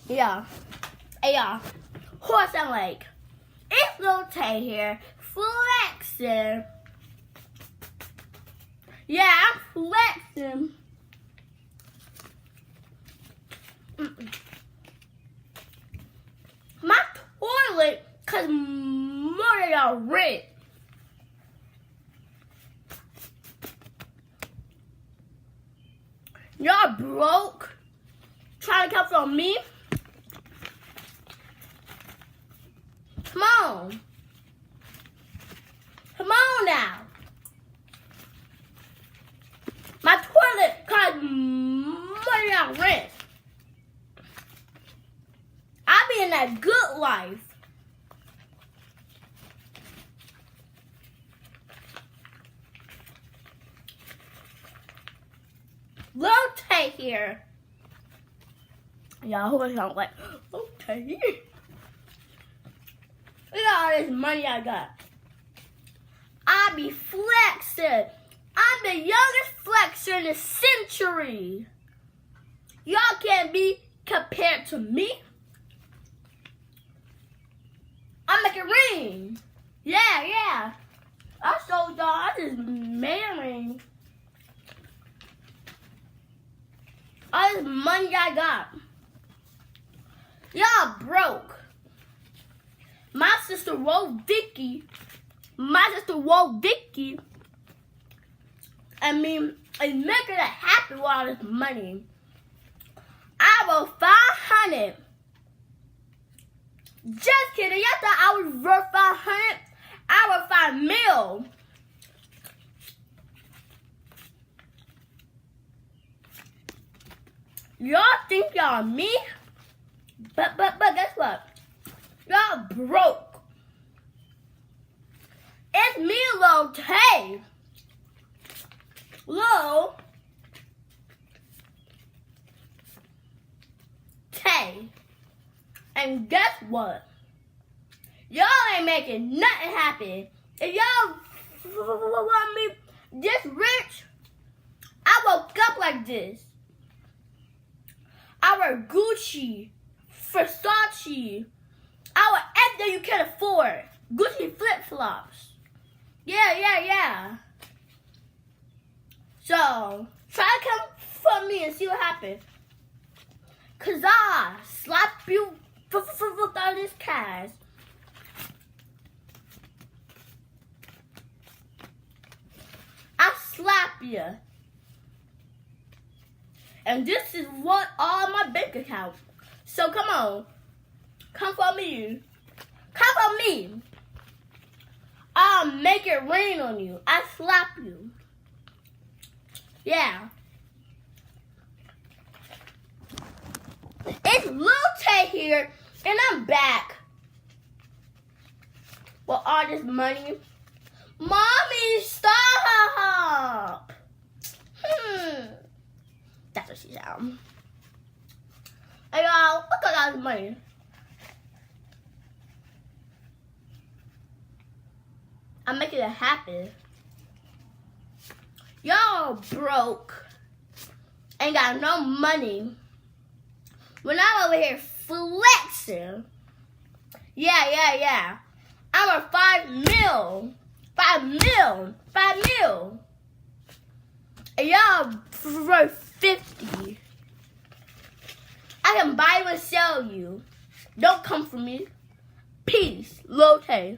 Yeah. Hey, y'all. Horse and Lake. It's Lil Tay here, flexing. Yeah, I'm flexing. My toilet costs more than y'all rent. Y'all broke? Trying to come from me? Come on. Come on now. My toilet costs more than y'all rent. I be in that good life. Lil Tay here. Y'all, who sound like Lil Tay? Look at all this money I got. I be flexing. I'm the youngest flexer in the century. Y'all can't be compared to me. I'm making ring. Yeah. I sold y'all. I just made a ring. All this money I got. Y'all broke. My sister woke Vicky. And making it happy with all this money. I wrote 500. Just kidding. Y'all thought I was worth 500? I wrote 5 mil. Y'all think y'all me? But guess what? Y'all broke. It's me, Lil Tay. Lil Tay. And guess what? Y'all ain't making nothing happen. If y'all want me this rich, I woke up like this. I wear Gucci, Versace. I wear everything you can afford. Gucci flip-flops. Yeah. So, try to come for me and see what happens. Cause I slap you for all this cash. I slap you. And this is what all my bank account. So come on. Come for me. Come for me. I'll make it rain on you. I slap you. Yeah. It's Lil Tay here, and I'm back. With all this money. Mommy, stop! That's what she said. Hey y'all, look at all this money. I'm making it happen. Y'all broke. Ain't got no money. When I'm over here flexing. Yeah. I'm a 5 mil. 5 mil. And y'all worth 50. I can buy you and sell you. Don't come for me. Peace. Lil Tay.